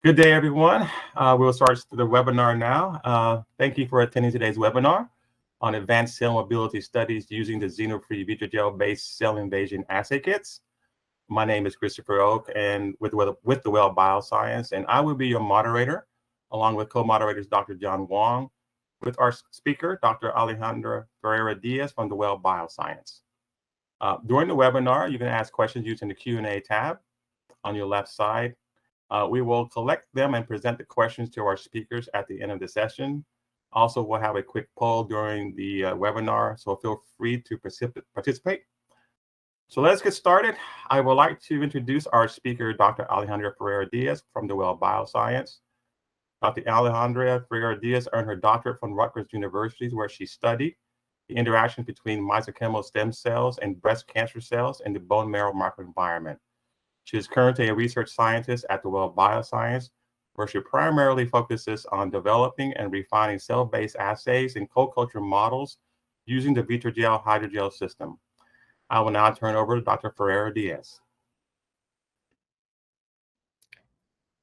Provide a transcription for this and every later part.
Good day, everyone. We'll start the webinar now. Thank you for attending today's webinar on advanced cell mobility studies using the Xenofree VitroGel-Based cell invasion assay kits. My name is Christopher Oak and with the Well Bioscience, and I will be your moderator, along with co-moderators Dr. John Wong, with our speaker, Dr. Alejandra Ferreira-Diaz from the Well Bioscience. During the webinar, you can ask questions using the Q&A tab on your left side. We will collect them and present the questions to our speakers at the end of the session. Also, we'll have a quick poll during the webinar, so feel free to participate. So let's get started. I would like to introduce our speaker, Dr. Alejandra Ferreira-Diaz from the Well Bioscience. Dr. Alejandra Ferreira-Diaz earned her doctorate from Rutgers University, where she studied the interaction between mesenchymal stem cells and breast cancer cells in the bone marrow microenvironment. She is currently a research scientist at the Well Bioscience, where she primarily focuses on developing and refining cell-based assays and co-culture models using the VitroGel hydrogel system. I will now turn over to Dr. Ferreira-Diaz.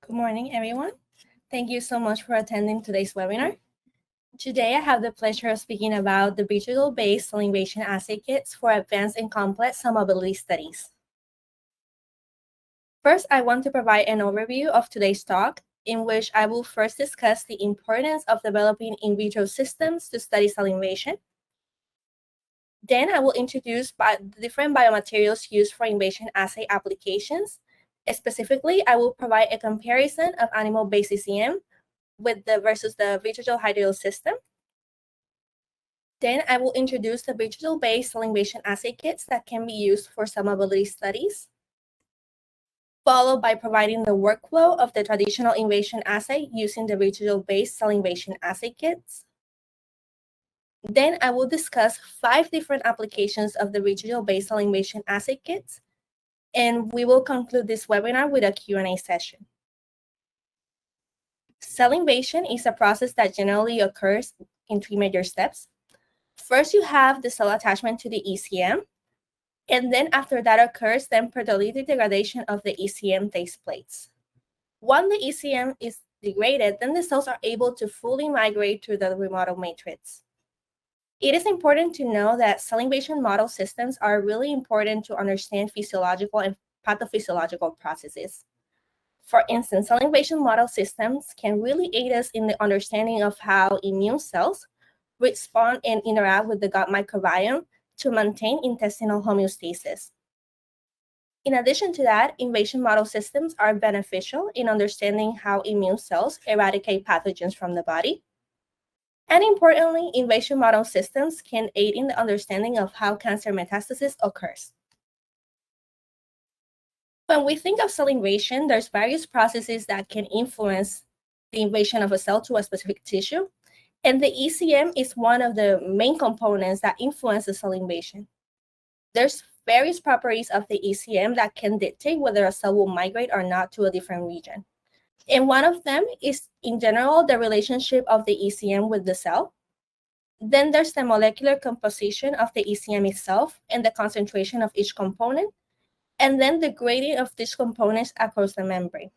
Good morning, everyone. Thank you so much for attending today's webinar. Today, I have the pleasure of speaking about the VitroGel-based cell invasion assay kits for advanced and complex cell mobility studies. First, I want to provide an overview of today's talk, in which I will first discuss the importance of developing in vitro systems to study cell invasion. Then I will introduce the different biomaterials used for invasion assay applications. Specifically, I will provide a comparison of animal-based ECM versus the VitroGel hydrogel system. Then I will introduce the VitroGel-based cell invasion assay kits that can be used for cell mobility studies, followed by providing the workflow of the traditional invasion assay using the VitroGel-based cell invasion assay kits. Then I will discuss 5 different applications of the VitroGel-based cell invasion assay kits, and we will conclude this webinar with a Q&A session. Cell invasion is a process that generally occurs in 3 major steps. First, you have the cell attachment to the ECM, and then after that occurs, then proteolytic degradation of the ECM takes place. Once the ECM is degraded, then the cells are able to fully migrate to the remodeled matrix. It is important to know that cell invasion model systems are really important to understand physiological and pathophysiological processes. For instance, cell invasion model systems can really aid us in the understanding of how immune cells respond and interact with the gut microbiome to maintain intestinal homeostasis. In addition to that, invasion model systems are beneficial in understanding how immune cells eradicate pathogens from the body. And importantly, invasion model systems can aid in the understanding of how cancer metastasis occurs. When we think of cell invasion, there's various processes that can influence the invasion of a cell to a specific tissue. And the ECM is one of the main components that influences cell invasion. There's various properties of the ECM that can dictate whether a cell will migrate or not to a different region. And one of them is, in general, the relationship of the ECM with the cell. Then there's the molecular composition of the ECM itself and the concentration of each component, and then the gradient of these components across the membrane.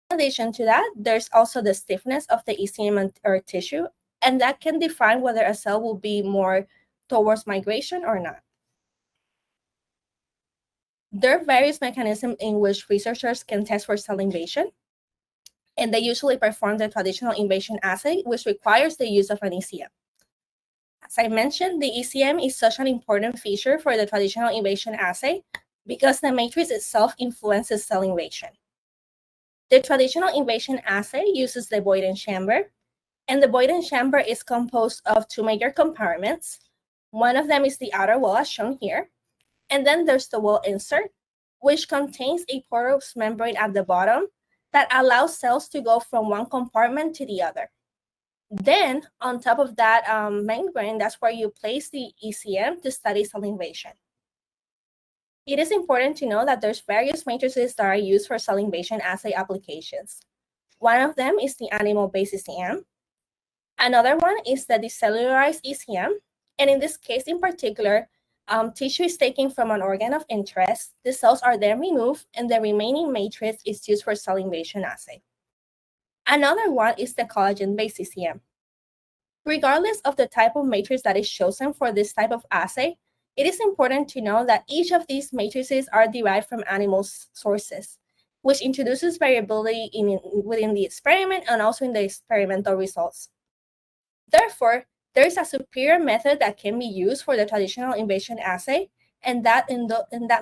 In addition to that, there's also the stiffness of the ECM or tissue, and that can define whether a cell will be more towards migration or not. There are various mechanisms in which researchers can test for cell invasion, and they usually perform the traditional invasion assay, which requires the use of an ECM. As I mentioned, the ECM is such an important feature for the traditional invasion assay because the matrix itself influences cell invasion. The traditional invasion assay uses the Boyden chamber, and the Boyden chamber is composed of 2 major compartments. One of them is the outer wall, as shown here, and then there's the wall insert, which contains a porous membrane at the bottom that allows cells to go from one compartment to the other. Then, on top of that membrane, that's where you place the ECM to study cell invasion. It is important to know that there's various matrices that are used for cell invasion assay applications. One of them is the animal-based ECM. Another one is the decellularized ECM. And in this case in particular, tissue is taken from an organ of interest. The cells are then removed, and the remaining matrix is used for cell invasion assay. Another one is the collagen-based CCM. Regardless of the type of matrix that is chosen for this type of assay, it is important to know that each of these matrices are derived from animal sources, which introduces variability within the experiment and also in the experimental results. Therefore, there is a superior method that can be used for the traditional invasion assay, and that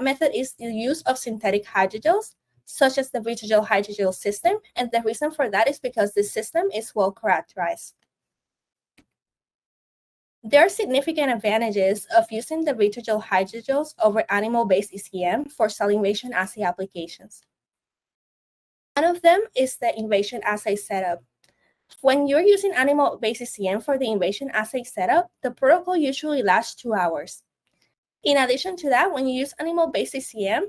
method is the use of synthetic hydrogels, such as the VitroGel hydrogel system, and the reason for that is because this system is well characterized. There are significant advantages of using the VitroGel hydrogels over animal-based ECM for cell invasion assay applications. One of them is the invasion assay setup. When you're using animal-based ECM for the invasion assay setup, the protocol usually lasts 2 hours. In addition to that, when you use animal-based ECM,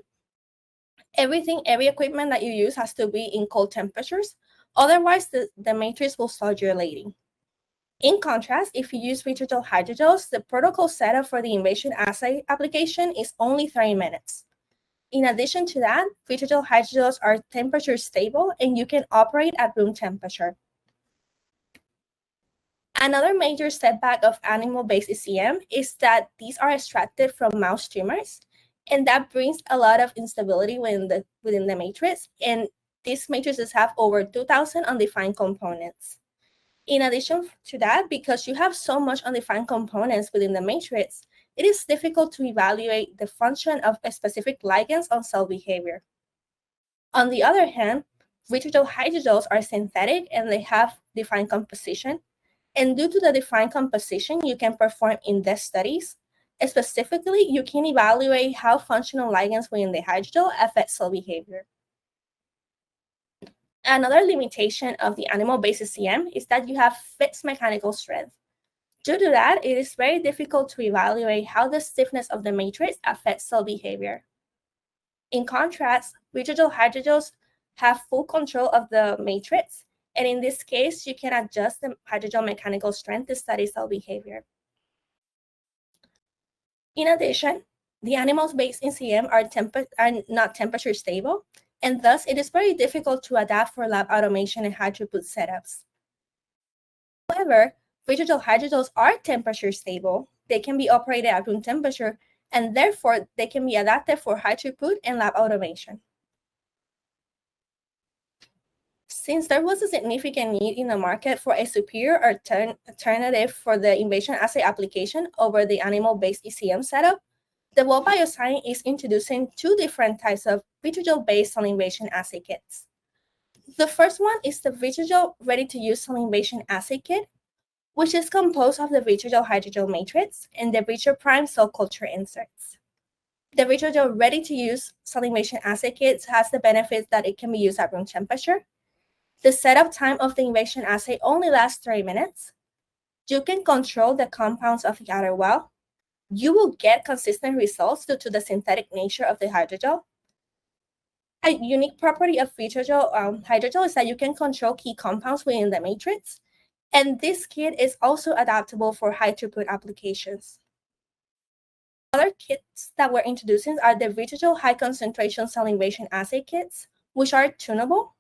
every equipment that you use has to be in cold temperatures. Otherwise, the matrix will start gelating. In contrast, if you use VitroGel hydrogels, the protocol setup for the invasion assay application is only 30 minutes. In addition to that, VitroGel hydrogels are temperature stable and you can operate at room temperature. Another major setback of animal-based ECM is that these are extracted from mouse tumors, and that brings a lot of instability within the matrix, and these matrices have over 2,000 undefined components. In addition to that, because you have so much undefined components within the matrix, it is difficult to evaluate the function of specific ligands on cell behavior. On the other hand, VitroGel hydrogels are synthetic and they have defined composition. And due to the defined composition, you can perform in-depth studies. Specifically, you can evaluate how functional ligands within the hydrogel affect cell behavior. Another limitation of the animal-based ECM is that you have fixed mechanical strength. Due to that, it is very difficult to evaluate how the stiffness of the matrix affects cell behavior. In contrast, VitroGel hydrogels have full control of the matrix, and in this case, you can adjust the hydrogel mechanical strength to study cell behavior. In addition, the animal-based ECM are not temperature stable, and thus it is very difficult to adapt for lab automation and high-throughput setups. However, VitroGel hydrogels are temperature stable. They can be operated at room temperature, and therefore they can be adapted for high-throughput and lab automation. Since there was a significant need in the market for a superior alternative for the invasion assay application over the animal-based ECM setup, the World Bioscience is introducing 2 different types of VitroGel-based cell invasion assay kits. The first one is the VitroGel ready-to-use cell invasion assay kit, which is composed of the VitroGel hydrogel matrix and the VitroPrime cell culture inserts. The VitroGel ready-to-use cell invasion assay kit has the benefit that it can be used at room temperature. The setup time of the invasion assay only lasts 30 minutes. You can control the compounds of the outer wall. You will get consistent results due to the synthetic nature of the hydrogel. A unique property of VitroGel hydrogel is that you can control key compounds within the matrix, and this kit is also adaptable for high-throughput applications. Other kits that we're introducing are the VitroGel high-concentration cell invasion assay kits, which are tunable,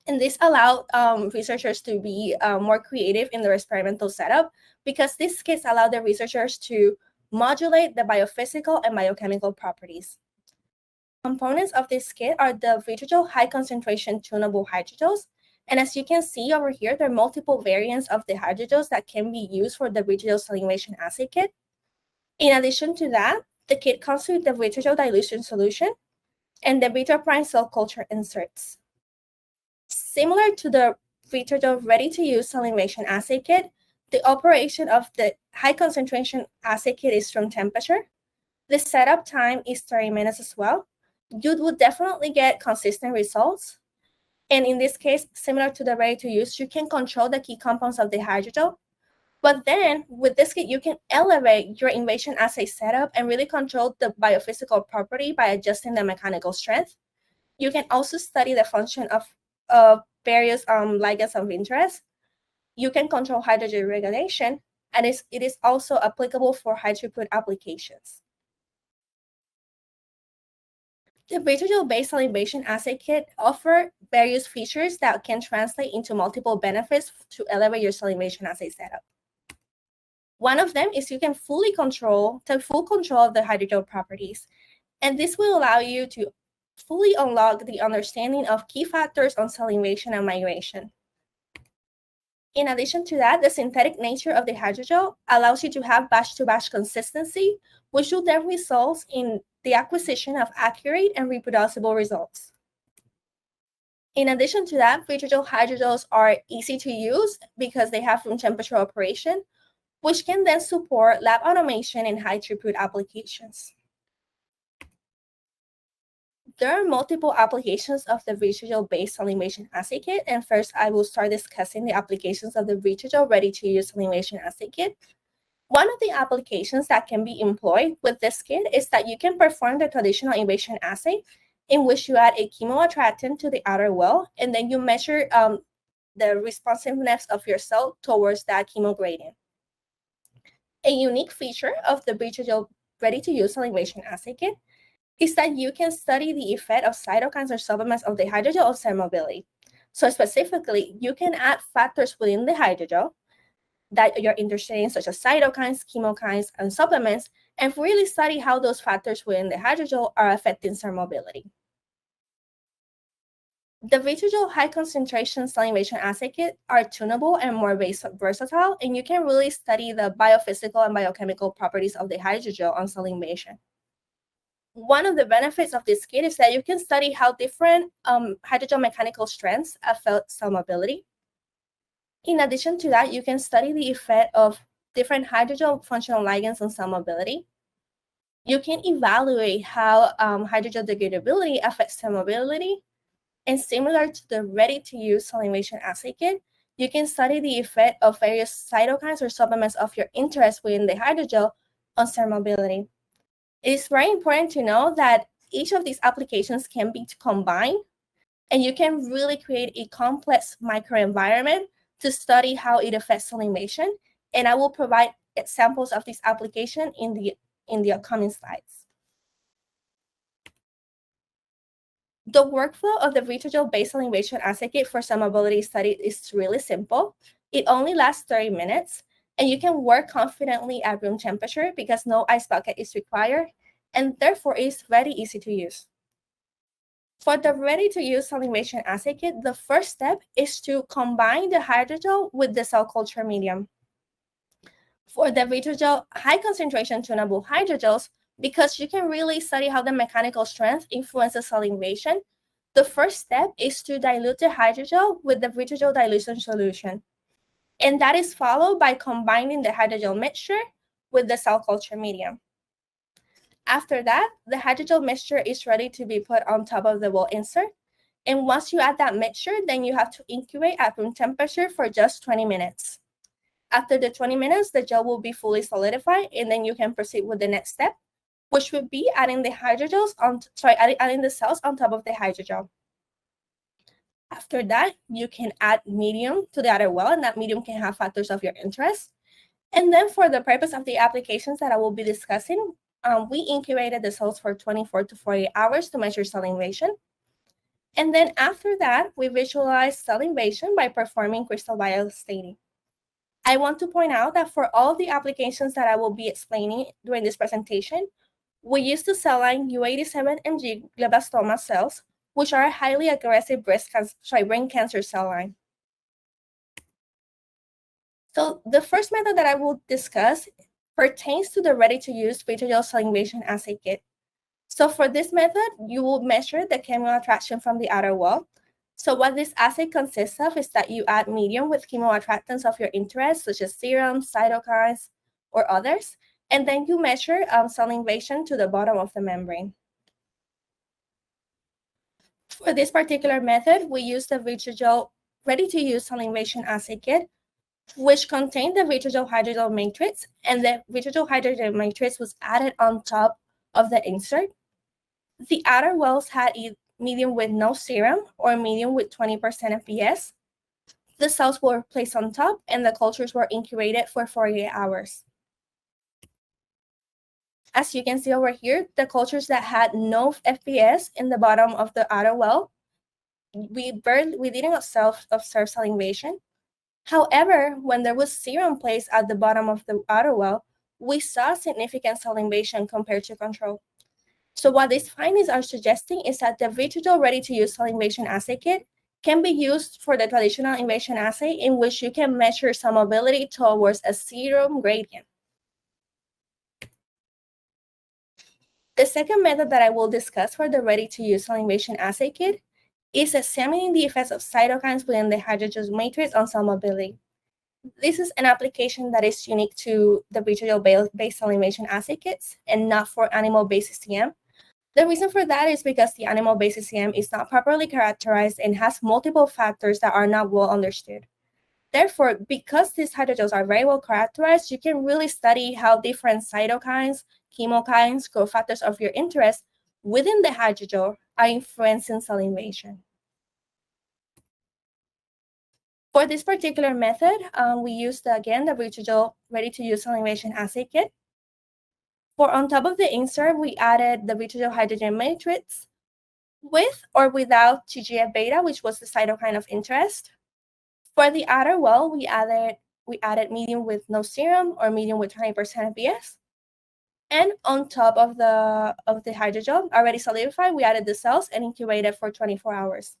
and this allows researchers to be more creative in their experimental setup because these kits allow the researchers to modulate the biophysical and biochemical properties. Components of this kit are the VitroGel high-concentration tunable hydrogels, and as you can see over here, there are multiple variants of the hydrogels that can be used for the VitroGel cell invasion assay kit. In addition to that, the kit comes with the VitroGel dilution solution and the VitroPrime cell culture inserts. Similar to the VitroGel ready-to-use cell invasion assay kit, the operation of the high-concentration assay kit is room temperature. The setup time is 30 minutes as well. You will definitely get consistent results. And in this case, similar to the ready-to-use, you can control the key compounds of the hydrogel. But then with this kit, you can elevate your invasion assay setup and really control the biophysical property by adjusting the mechanical strength. You can also study the function of various ligands of interest. You can control hydrogen regulation, and it is also applicable for high-throughput applications. The VitroGel-based salivation assay kit offers various features that can translate into multiple benefits to elevate your salivation assay setup. One of them is you can take full control of the hydrogel properties, and this will allow you to fully unlock the understanding of key factors on salivation and migration. In addition to that, the synthetic nature of the hydrogel allows you to have batch-to-batch consistency, which will then result in the acquisition of accurate and reproducible results. In addition to that, VitroGel hydrogels are easy to use because they have room temperature operation, which can then support lab automation and high throughput applications. There are multiple applications of the VitroGel-based salivation assay kit, and first I will start discussing the applications of the VitroGel ready-to-use salivation assay kit. One of the applications that can be employed with this kit is that you can perform the traditional invasion assay, in which you add a chemoattractant to the outer wall, and then you measure the responsiveness of your cell towards that chemo gradient. A unique feature of the VitroGel ready-to-use salivation assay kit is that you can study the effect of cytokines or supplements of the hydrogel on cell mobility. So specifically, you can add factors within the hydrogel that you're interested in, such as cytokines, chemokines, and supplements, and really study how those factors within the hydrogel are affecting cell mobility. The VitroGel high concentration salivation assay kit are tunable and more versatile, and you can really study the biophysical and biochemical properties of the hydrogel on salivation. One of the benefits of this kit is that you can study how different hydrogel mechanical strengths affect cell mobility. In addition to that, you can study the effect of different hydrogel functional ligands on cell mobility. You can evaluate how hydrogel degradability affects cell mobility. And similar to the ready-to-use salivation assay kit, you can study the effect of various cytokines or supplements of your interest within the hydrogel on cell mobility. It is very important to know that each of these applications can be combined, and you can really create a complex microenvironment to study how it affects salivation. And I will provide examples of this application in the upcoming slides. The workflow of the VitroGel-based salivation assay kit for cell mobility study is really simple. It only lasts 30 minutes, and you can work confidently at room temperature because no ice bucket is required, and therefore it is very easy to use. For the ready-to-use salivation assay kit, the first step is to combine the hydrogel with the cell culture medium. For the VitroGel high concentration tunable hydrogels, because you can really study how the mechanical strength influences salivation, the first step is to dilute the hydrogel with the VitroGel dilution solution. And that is followed by combining the hydrogel mixture with the cell culture medium. After that, the hydrogel mixture is ready to be put on top of the wall insert. And once you add that mixture, then you have to incubate at room temperature for just 20 minutes. After the 20 minutes, the gel will be fully solidified, and then you can proceed with the next step, which would be adding the adding the cells on top of the hydrogel. After that, you can add medium to the other well, and that medium can have factors of your interest. And then for the purpose of the applications that I will be discussing, we incubated the cells for 24 to 48 hours to measure cell invasion. And then after that, we visualize cell invasion by performing crystal biostaining. I want to point out that for all of the applications that I will be explaining during this presentation, we use the cell line U87MG glioblastoma cells, which are a highly aggressive brain cancer cell line. So the first method that I will discuss pertains to the ready-to-use VitroGel salivation assay kit. So for this method, you will measure the chemoattraction from the outer wall. So what this assay consists of is that you add medium with chemoattractants of your interest, such as serums, cytokines, or others, and then you measure cell invasion to the bottom of the membrane. For this particular method, we use the VitroGel ready-to-use cell invasion assay kit, which contained the VitroGel hydrogel matrix, and the VitroGel hydrogel matrix was added on top of the insert. The outer wells had a medium with no serum or medium with 20% FPS. The cells were placed on top, and the cultures were incubated for 48 hours. As you can see over here, the cultures that had no FPS in the bottom of the outer well, we didn't observe salivation. However, when there was serum placed at the bottom of the outer well, we saw significant salivation compared to control. So what these findings are suggesting is that the VitroGel ready-to-use salivation assay kit can be used for the traditional invasion assay, in which you can measure solubility towards a serum gradient. The second method that I will discuss for the ready-to-use salivation assay kit is examining the effects of cytokines within the hydrogel matrix on solubility. This is an application that is unique to the VitroGel-based salivation assay kits and not for animal-based CCM. The reason for that is because the animal-based CCM is not properly characterized and has multiple factors that are not well understood. Therefore, because these hydrogels are very well characterized, you can really study how different cytokines, chemokines, growth factors of your interest within the hydrogel are influencing salivation. For this particular method, we used, again, the VitroGel ready-to-use salivation assay kit. For on top of the insert, we added the VitroGel hydrogen matrix with or without TGF-beta, which was the cytokine of interest. For the outer well, we added medium with no serum or medium with 20% FPS. And on top of the hydrogel already solidified, we added the cells and incubated for 24 hours.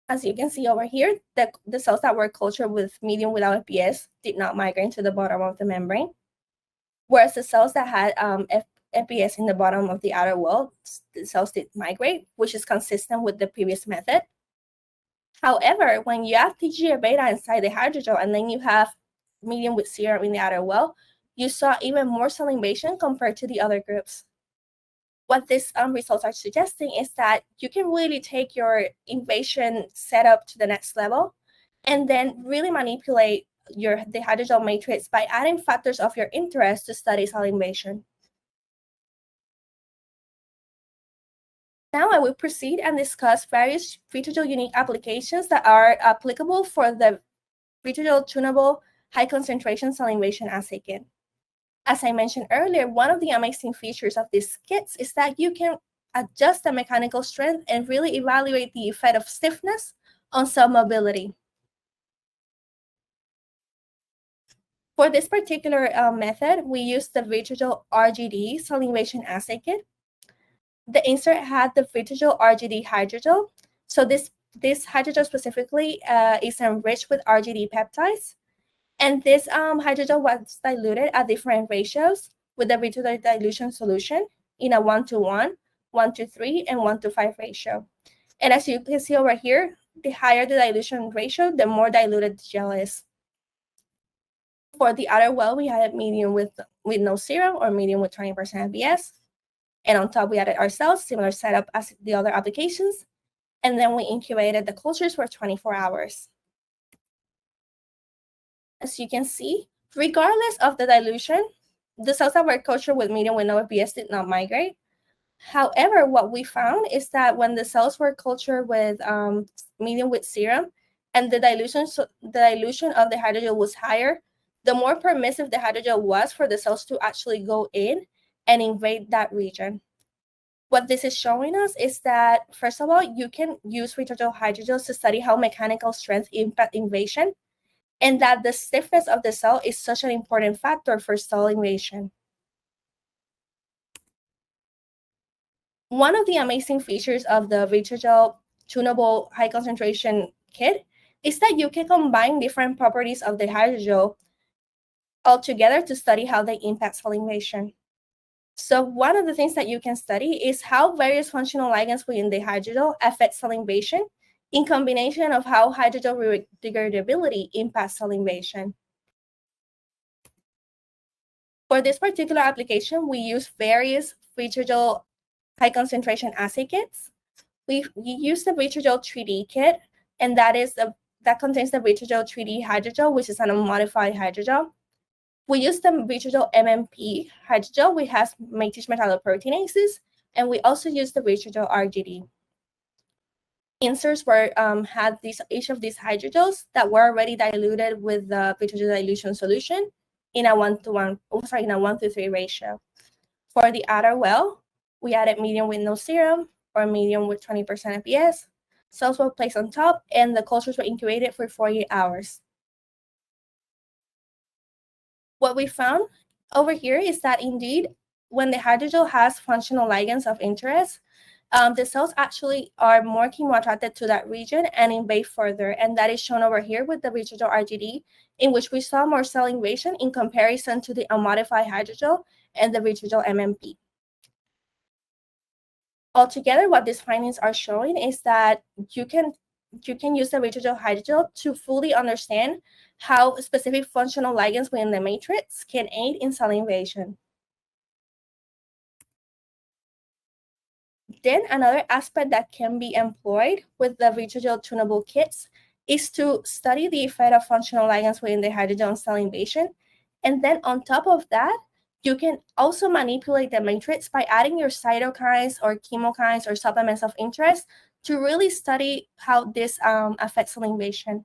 As you can see over here, the cells that were cultured with medium without FPS did not migrate to the bottom of the membrane, whereas the cells that had FPS in the bottom of the outer wall, the cells did migrate, which is consistent with the previous method. However, when you have TGF-beta inside the hydrogel and then you have medium with serum in the outer wall, you saw even more salivation compared to the other groups. What these results are suggesting is that you can really take your invasion setup to the next level and then really manipulate the hydrogel matrix by adding factors of your interest to study salivation. Now I will proceed and discuss various VitroGel unique applications that are applicable for the VitroGel tunable high concentration salivation assay kit. As I mentioned earlier, one of the amazing features of these kits is that you can adjust the mechanical strength and really evaluate the effect of stiffness on cell mobility. For this particular method, we used the VitroGel RGD salivation assay kit. The insert had the VitroGel RGD hydrogel. So this hydrogel specifically is enriched with RGD peptides. And this hydrogel was diluted at different ratios with the VitroGel dilution solution in a 1:1, 1:3, and 1:5 ratio. And as you can see over here, the higher the dilution ratio, the more diluted the gel is. For the outer well, we had a medium with no serum or medium with 20% FPS. And on top, we added our cells, similar setup as the other applications. And then we incubated the cultures for 24 hours. As you can see, regardless of the dilution, the cells that were cultured with medium with no FPS did not migrate. However, what we found is that when the cells were cultured with medium with serum and the dilution of the hydrogel was higher, the more permissive the hydrogel was for the cells to actually go in and invade that region. What this is showing us is that, first of all, you can use VitroGel hydrogels to study how mechanical strength impact invasion, and that the stiffness of the cell is such an important factor for cell invasion. One of the amazing features of the VitroGel tunable high concentration kit is that you can combine different properties of the hydrogel all together to study how they impact cell invasion. So one of the things that you can study is how various functional ligands within the hydrogel affect cell invasion in combination of how hydrogel degradability impacts cell invasion. For this particular application, we use various VitroGel high concentration assay kits. We use the VitroGel 3D kit, and that contains the VitroGel 3D hydrogel, which is an unmodified hydrogel. We use the VitroGel MMP hydrogel, which has matrix metalloproteinases, and we also use the VitroGel RGD. Inserts had each of these hydrogels that were already diluted with the VitroGel dilution solution in a 1:3 ratio. For the other well, we added medium with no serum or medium with 20% FPS. Cells were placed on top, and the cultures were incubated for 48 hours. What we found over here is that indeed, when the hydrogel has functional ligands of interest, the cells actually are more chemoattracted to that region and invade further. And that is shown over here with the VitroGel RGD, in which we saw more cell invasion in comparison to the unmodified hydrogel and the VitroGel MMP. Altogether, what these findings are showing is that you can use the VitroGel hydrogel to fully understand how specific functional ligands within the matrix can aid in cell invasion. Then another aspect that can be employed with the VitroGel tunable kits is to study the effect of functional ligands within the hydrogel on cell invasion. And then on top of that, you can also manipulate the matrix by adding your cytokines or chemokines or supplements of interest to really study how this affects cell invasion.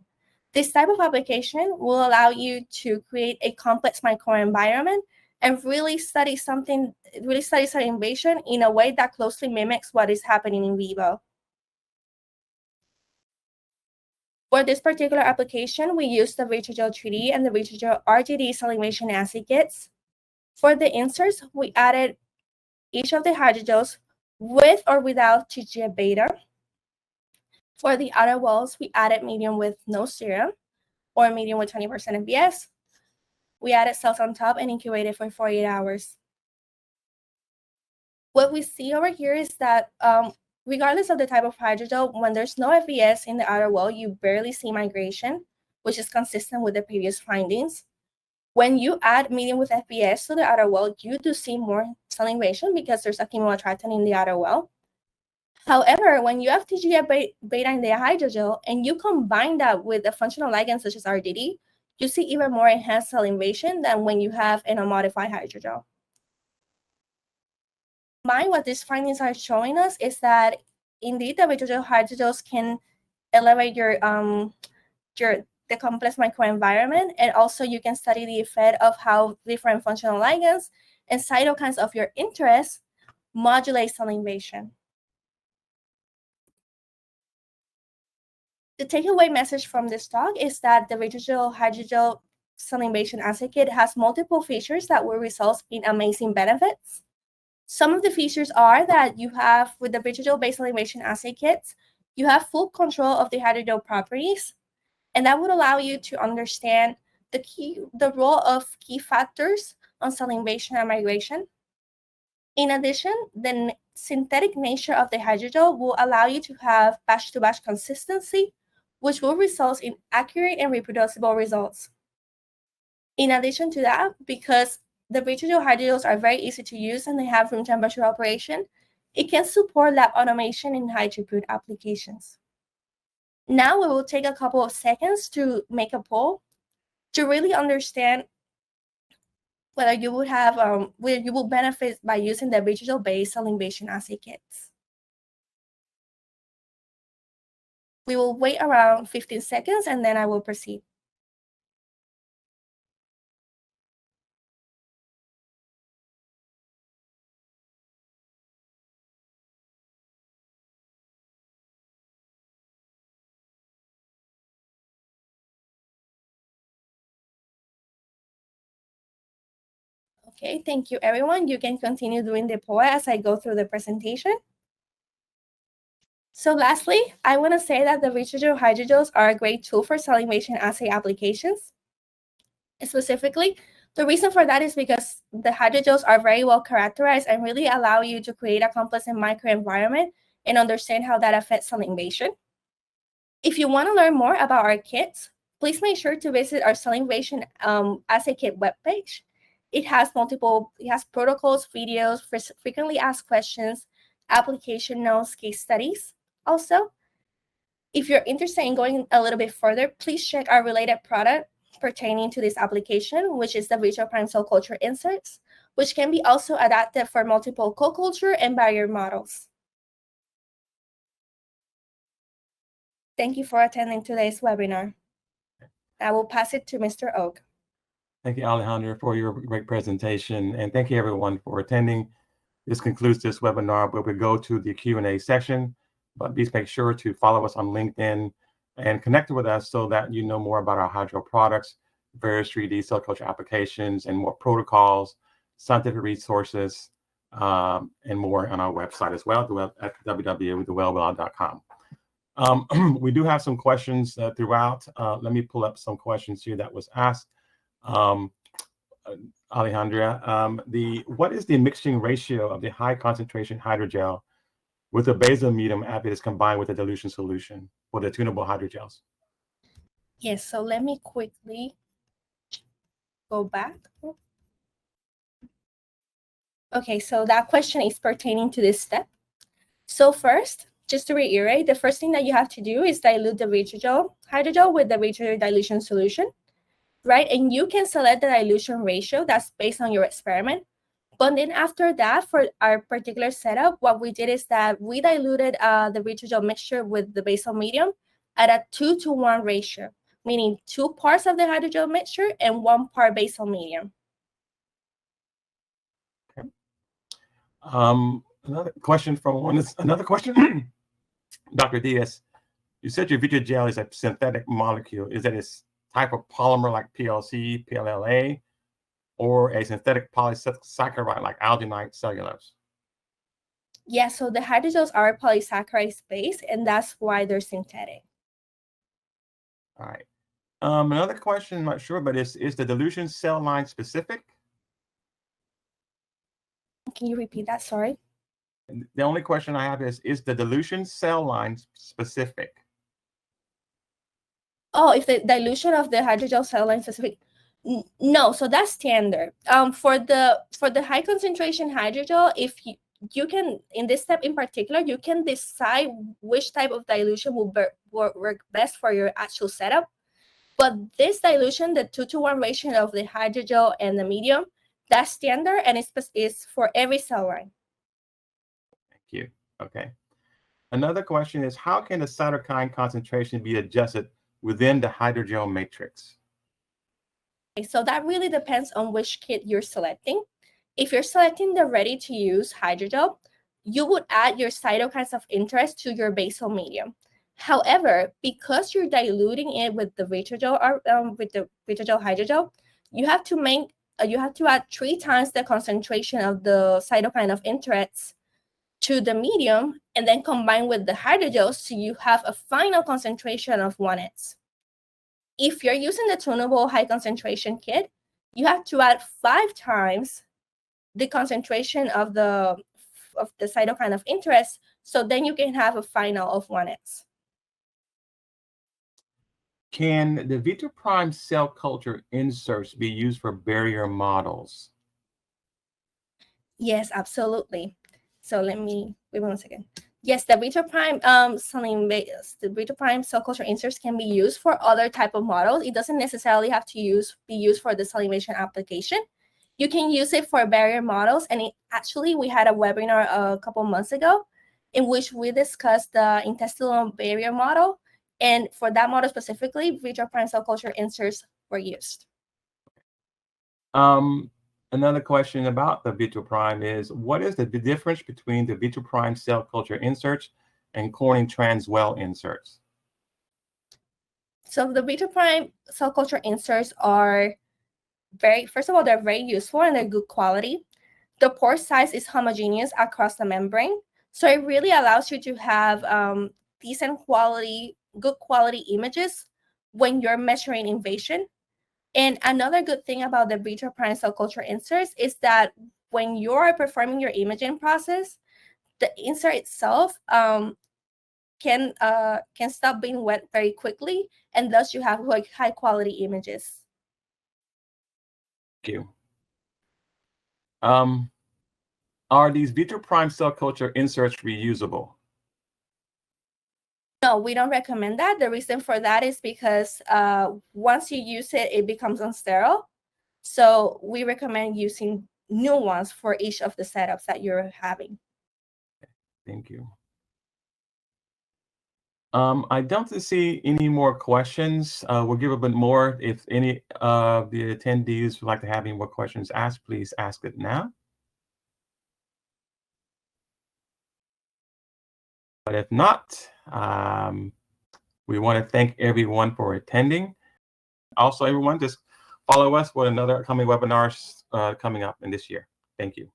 This type of application will allow you to create a complex microenvironment and really study cell invasion in a way that closely mimics what is happening in vivo. For this particular application, we used the VitroGel 3D and the VitroGel RGD cell invasion assay kits. For the inserts, we added each of the hydrogels with or without TGF-beta. For the outer walls, we added medium with no serum or medium with 20% FPS. We added cells on top and incubated for 48 hours. What we see over here is that regardless of the type of hydrogel, when there's no FPS in the outer wall, you barely see migration, which is consistent with the previous findings. When you add medium with FPS to the outer wall, you do see more cell invasion because there's a chemoattractant in the outer wall. However, when you have TGF-beta in the hydrogel and you combine that with a functional ligand such as RGD, you see even more enhanced cell invasion than when you have an unmodified hydrogel. What these findings are showing us is that indeed the VitroGel hydrogels can elevate the complex microenvironment, and also you can study the effect of how different functional ligands and cytokines of your interest modulate cell invasion. The takeaway message from this talk is that the VitroGel hydrogel cell invasion assay kit has multiple features that will result in amazing benefits. Some of the features are that you have, with the VitroGel-based cell invasion assay kits, you have full control of the hydrogel properties, and that would allow you to understand the role of key factors on cell invasion and migration. In addition, the synthetic nature of the hydrogel will allow you to have batch-to-batch consistency, which will result in accurate and reproducible results. In addition to that, because the VitroGel hydrogels are very easy to use and they have room temperature operation, it can support lab automation in high-throughput applications. Now we will take a couple of seconds to make a poll to really understand whether you would have whether you will benefit by using the VitroGel-based cell invasion assay kits. We will wait around 15 seconds and then I will proceed. Okay, thank you, everyone. You can continue doing the poll as I go through the presentation. So lastly, I want to say that the VitroGel hydrogels are a great tool for cell invasion assay applications. Specifically, the reason for that is because the hydrogels are very well characterized and really allow you to create a complex microenvironment and understand how that affects cell invasion. If you want to learn more about our kits, please make sure to visit our cell invasion assay kit webpage. It has protocols, videos, frequently asked questions, application notes, case studies. Also, if you're interested in going a little bit further, please check our related product pertaining to this application, which is the Vitro Prime Cell Culture Inserts, which can be also adapted for multiple co-culture and barrier models. Thank you for attending today's webinar. I will pass it to Mr. Oak. Thank you, Alejandra, for your great presentation. And thank you, everyone, for attending. This concludes this webinar, where we go to the Q&A section. But please make sure to follow us on LinkedIn and connect with us so that you know more about our hydrogel products, various 3D cell culture applications, and more protocols, scientific resources, and more on our website as well, at www.thewellblog.com. We do have some questions throughout. Let me pull up some questions here that was asked. Alejandra, what is the mixing ratio of the high concentration hydrogel with the basal medium after it is combined with a dilution solution for the tunable hydrogels? Yes, so let me quickly go back. Okay, so that question is pertaining to this step. So first, just to reiterate, the first thing that you have to do is dilute the hydrogel with the VitroGel dilution solution, right? And you can select the dilution ratio that's based on your experiment. But then after that, for our particular setup, what we did is that we diluted the VitroGel mixture with the basal medium at a 2-to-1 ratio, meaning 2 parts of the hydrogel mixture and 1 part basal medium. Okay. Another question Dr. Diaz, you said your VitroGel is a synthetic molecule. Is it a type of polymer like PLC, PLLA, or a synthetic polysaccharide like alginate cellulose? Yeah, so the hydrogels are polysaccharide based, and that's why they're synthetic. All right. Another question, I'm not sure, but is the dilution cell line specific? Can you repeat that? Sorry. The only question I have is the dilution cell line specific? Oh, if the dilution of the hydrogel cell line specific, no. So that's standard. For the high concentration hydrogel, if you can, in this step in particular, you can decide which type of dilution will work best for your actual setup. But this dilution, the 2-to-1 ratio of the hydrogel and the medium, that's standard, and it's for every cell line. Thank you. Okay. Another question is, how can the cytokine concentration be adjusted within the hydrogel matrix? Okay, so that really depends on which kit you're selecting. If you're selecting the ready-to-use hydrogel, you would add your cytokines of interest to your basal medium. However, because you're diluting it with the VitroGel hydrogel, you have to add 3 times the concentration of the cytokine of interest to the medium, and then combine with the hydrogel, so you have a final concentration of 1x. If you're using the tunable high concentration kit, you have to add 5 times the concentration of the cytokine of interest, so then you can have a final of 1x. Can the VitroPrime cell culture inserts be used for barrier models? Yes, absolutely. So let me wait 1 second. Yes, the VitroPrime cell culture inserts can be used for other type of models. It doesn't necessarily have to be used for the salinization application. You can use it for barrier models, and actually we had a webinar a couple months ago in which we discussed the intestinal barrier model, and for that model specifically, VitroPrime cell culture inserts were used. Another question about the VitroPrime is, what is the difference between the VitroPrime cell culture inserts and Corning Transwell inserts? So the VitroPrime cell culture inserts are first of all, they're very useful and they're good quality. The pore size is homogeneous across the membrane, so it really allows you to have decent quality, good quality images when you're measuring invasion. And another good thing about the VitroPrime cell culture inserts is that when you're performing your imaging process, the insert itself can stop being wet very quickly, and thus you have like high quality images. Thank you. Are these VitroPrime cell culture inserts reusable? No, we don't recommend that. The reason for that is because once you use it, it becomes unsterile. So we recommend using new ones for each of the setups that you're having. Thank you. I don't see any more questions. We'll give a bit more. If any of the attendees would like to have any more questions asked, please ask it now. But if not, we want to thank everyone for attending. Also, everyone, just follow us with another upcoming webinars coming up in this year. Thank you.